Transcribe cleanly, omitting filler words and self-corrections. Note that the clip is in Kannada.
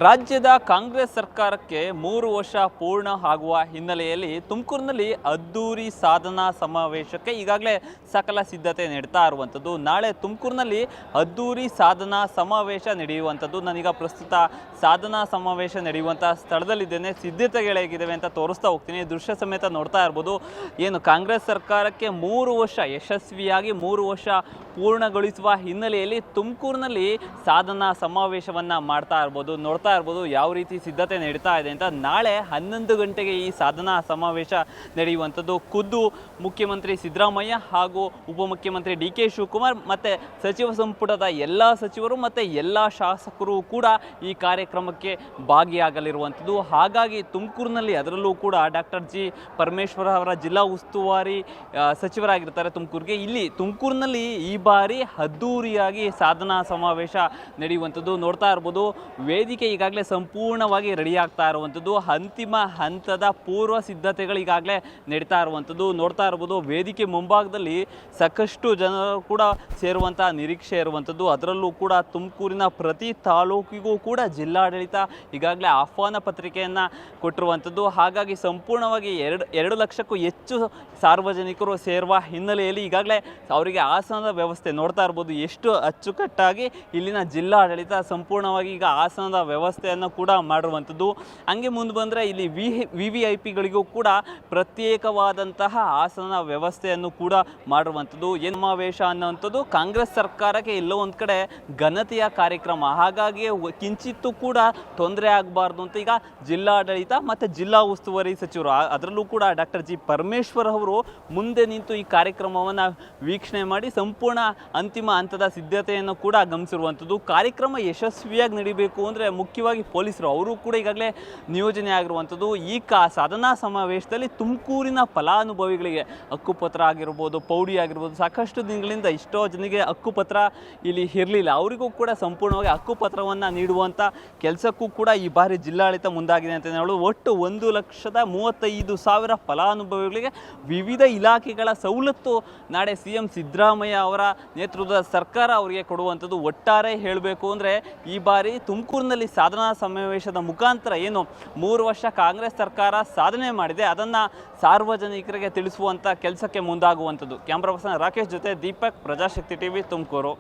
ರಾಜ್ಯದ ಕಾಂಗ್ರೆಸ್ ಸರ್ಕಾರಕ್ಕೆ 3 ವರ್ಷ ಪೂರ್ಣ ಆಗುವ ಹಿನ್ನೆಲೆಯಲ್ಲಿ ತುಮಕೂರಿನಲ್ಲಿ ಅದ್ದೂರಿ ಸಾಧನಾ ಸಮಾವೇಶಕ್ಕೆ ಈಗಾಗಲೇ ಸಕಲ ಸಿದ್ಧತೆ ನಡೆತಾ ಇರುವಂಥದ್ದು. ನಾಳೆ ತುಮಕೂರಿನಲ್ಲಿ ಅದ್ದೂರಿ ಸಾಧನಾ ಸಮಾವೇಶ ನಡೆಯುವಂಥದ್ದು. ನಾನೀಗ ಪ್ರಸ್ತುತ ಸಾಧನಾ ಸಮಾವೇಶ ನಡೆಯುವಂಥ ಸ್ಥಳದಲ್ಲಿದ್ದೇನೆ. ಸಿದ್ಧತೆಗಳು ಹೇಗಿದ್ದಾವೆ ಅಂತ ತೋರಿಸ್ತಾ ಹೋಗ್ತೀನಿ. ದೃಶ್ಯ ಸಮೇತ ನೋಡ್ತಾ ಇರ್ಬೋದು. ಏನು ಕಾಂಗ್ರೆಸ್ ಸರ್ಕಾರಕ್ಕೆ 3 ವರ್ಷ ಯಶಸ್ವಿಯಾಗಿ 3 ವರ್ಷ ಪೂರ್ಣಗೊಳಿಸುವ ಹಿನ್ನೆಲೆಯಲ್ಲಿ ತುಮಕೂರಿನಲ್ಲಿ ಸಾಧನಾ ಸಮಾವೇಶವನ್ನು ಮಾಡ್ತಾ ಇರ್ಬೋದು. ನೋಡ್ತಾ ಇರ್ಬೋದು ಯಾವ ರೀತಿ ಸಿದ್ಧತೆ ನಡೀತಾ ಇದೆ ಅಂತ. ನಾಳೆ 11 ಗಂಟೆಗೆ ಈ ಸಾಧನಾ ಸಮಾವೇಶ ನಡೆಯುವಂಥದ್ದು. ಖುದ್ದು ಮುಖ್ಯಮಂತ್ರಿ ಸಿದ್ದರಾಮಯ್ಯ ಹಾಗೂ ಉಪಮುಖ್ಯಮಂತ್ರಿ ಡಿ ಕೆ ಶಿವಕುಮಾರ್ ಮತ್ತು ಸಚಿವ ಸಂಪುಟದ ಎಲ್ಲ ಸಚಿವರು ಮತ್ತು ಎಲ್ಲ ಶಾಸಕರು ಕೂಡ ಈ ಕಾರ್ಯಕ್ರಮಕ್ಕೆ ಭಾಗಿಯಾಗಲಿರುವಂಥದ್ದು. ಹಾಗಾಗಿ ತುಮಕೂರಿನಲ್ಲಿ ಅದರಲ್ಲೂ ಕೂಡ ಡಾಕ್ಟರ್ ಜಿ ಪರಮೇಶ್ವರ್ ಅವರ ಜಿಲ್ಲಾ ಉಸ್ತುವಾರಿ ಸಚಿವರಾಗಿರ್ತಾರೆ ತುಮಕೂರಿಗೆ. ಇಲ್ಲಿ ತುಮಕೂರಿನಲ್ಲಿ ಈ ಬಾರಿ ಅದ್ದೂರಿಯಾಗಿ ಸಾಧನಾ ಸಮಾವೇಶ ನಡೆಯುವಂಥದ್ದು. ನೋಡ್ತಾ ಇರ್ಬೋದು ವೇದಿಕೆ ಈಗಾಗಲೇ ಸಂಪೂರ್ಣವಾಗಿ ರೆಡಿ ಆಗ್ತಾ ಇರುವಂಥದ್ದು. ಅಂತಿಮ ಹಂತದ ಪೂರ್ವ ಸಿದ್ಧತೆಗಳು ಈಗಾಗಲೇ ನಡೀತಾ ಇರುವಂಥದ್ದು. ನೋಡ್ತಾ ಇರ್ಬೋದು ವೇದಿಕೆ ಮುಂಭಾಗದಲ್ಲಿ ಸಾಕಷ್ಟು ಜನರು ಕೂಡ ಸೇರುವಂಥ ನಿರೀಕ್ಷೆ ಇರುವಂಥದ್ದು. ಅದರಲ್ಲೂ ಕೂಡ ತುಮಕೂರಿನ ಪ್ರತಿ ತಾಲೂಕಿಗೂ ಕೂಡ ಜಿಲ್ಲಾಡಳಿತ ಈಗಾಗಲೇ ಆಹ್ವಾನ ಪತ್ರಿಕೆಯನ್ನು ಕೊಟ್ಟಿರುವಂಥದ್ದು. ಹಾಗಾಗಿ ಸಂಪೂರ್ಣವಾಗಿ 2 ಲಕ್ಷಕ್ಕೂ ಹೆಚ್ಚು ಸಾರ್ವಜನಿಕರು ಸೇರುವ ಹಿನ್ನೆಲೆಯಲ್ಲಿ ಈಗಾಗಲೇ ಅವರಿಗೆ ಆಸನದ ವ್ಯವಸ್ಥೆ ನೋಡ್ತಾ ಇರ್ಬೋದು ಎಷ್ಟು ಅಚ್ಚುಕಟ್ಟಾಗಿ ಇಲ್ಲಿನ ಜಿಲ್ಲಾಡಳಿತ ಸಂಪೂರ್ಣವಾಗಿ ಈಗ ಆಸನದ ವ್ಯವಸ್ಥೆಯನ್ನು ಕೂಡ ಮಾಡಿರುವಂಥದ್ದು. ಹಂಗೆ ಮುಂದೆ ಬಂದರೆ ಇಲ್ಲಿ VVIPಗಳಿಗೂ ಕೂಡ ಪ್ರತ್ಯೇಕವಾದಂತಹ ಆಸನ ವ್ಯವಸ್ಥೆಯನ್ನು ಕೂಡ ಮಾಡಿರುವಂಥದ್ದು. ಸಮಾವೇಶ ಅನ್ನುವಂಥದ್ದು ಕಾಂಗ್ರೆಸ್ ಸರ್ಕಾರಕ್ಕೆ ಎಲ್ಲೋ ಒಂದು ಕಡೆ ಘನತೆಯ ಕಾರ್ಯಕ್ರಮ. ಹಾಗಾಗಿ ಕಿಂಚಿತ್ತೂ ಕೂಡ ತೊಂದರೆ ಆಗಬಾರ್ದು ಅಂತ ಈಗ ಜಿಲ್ಲಾಡಳಿತ ಮತ್ತು ಜಿಲ್ಲಾ ಉಸ್ತುವಾರಿ ಸಚಿವರು ಅದರಲ್ಲೂ ಕೂಡ ಡಾಕ್ಟರ್ ಜಿ ಪರಮೇಶ್ವರ್ ಅವರು ಮುಂದೆ ನಿಂತು ಈ ಕಾರ್ಯಕ್ರಮವನ್ನು ವೀಕ್ಷಣೆ ಮಾಡಿ ಸಂಪೂರ್ಣ ಅಂತಿಮ ಹಂತದ ಸಿದ್ಧತೆಯನ್ನು ಕೂಡ ಗಮನಿಸಿರುವಂಥದ್ದು. ಕಾರ್ಯಕ್ರಮ ಯಶಸ್ವಿಯಾಗಿ ನಡೀಬೇಕು ಅಂದರೆ ಮುಖ್ಯವಾಗಿ ಪೊಲೀಸರು ಅವರು ಕೂಡ ಈಗಾಗಲೇ ನಿಯೋಜನೆ ಆಗಿರುವಂಥದ್ದು. ಈ ಸಾಧನಾ ಸಮಾವೇಶದಲ್ಲಿ ತುಮಕೂರಿನ ಫಲಾನುಭವಿಗಳಿಗೆ ಹಕ್ಕುಪತ್ರ ಆಗಿರ್ಬೋದು, ಪೌಡಿ ಆಗಿರ್ಬೋದು, ಸಾಕಷ್ಟು ದಿನಗಳಿಂದ ಎಷ್ಟೋ ಜನರಿಗೆ ಹಕ್ಕುಪತ್ರ ಇಲ್ಲಿ ಇರಲಿಲ್ಲ. ಅವರಿಗೂ ಕೂಡ ಸಂಪೂರ್ಣವಾಗಿ ಹಕ್ಕುಪತ್ರವನ್ನು ನೀಡುವಂಥ ಕೆಲಸಕ್ಕೂ ಕೂಡ ಈ ಬಾರಿ ಜಿಲ್ಲಾಡಳಿತ ಮುಂದಾಗಿದೆ ಅಂತ ಹೇಳೋದು. ಒಟ್ಟು 1,35,000 ಫಲಾನುಭವಿಗಳಿಗೆ ವಿವಿಧ ಇಲಾಖೆಗಳ ಸವಲತ್ತು ನಾಳೆ CM ಸಿದ್ದರಾಮಯ್ಯ ಅವರ ನೇತೃತ್ವದ ಸರ್ಕಾರ ಅವರಿಗೆ ಕೊಡುವಂಥದ್ದು. ಒಟ್ಟಾರೆ ಹೇಳಬೇಕು ಅಂದರೆ ಈ ಬಾರಿ ತುಮಕೂರಿನಲ್ಲಿ ಸಾಧನಾ ಸಮಾವೇಶದ ಮುಖಾಂತರ ಏನು 3 ವರ್ಷ ಕಾಂಗ್ರೆಸ್ ಸರ್ಕಾರ ಸಾಧನೆ ಮಾಡಿದೆ ಅದನ್ನು ಸಾರ್ವಜನಿಕರಿಗೆ ತಿಳಿಸುವಂಥ ಕೆಲಸಕ್ಕೆ ಮುಂದಾಗುವಂಥದ್ದು. ಕ್ಯಾಮ್ರಾ ಪರ್ಸನ್ ರಾಕೇಶ್ ಜೊತೆ ದೀಪಕ್, ಪ್ರಜಾಶಕ್ತಿ TV, ತುಮಕೂರು.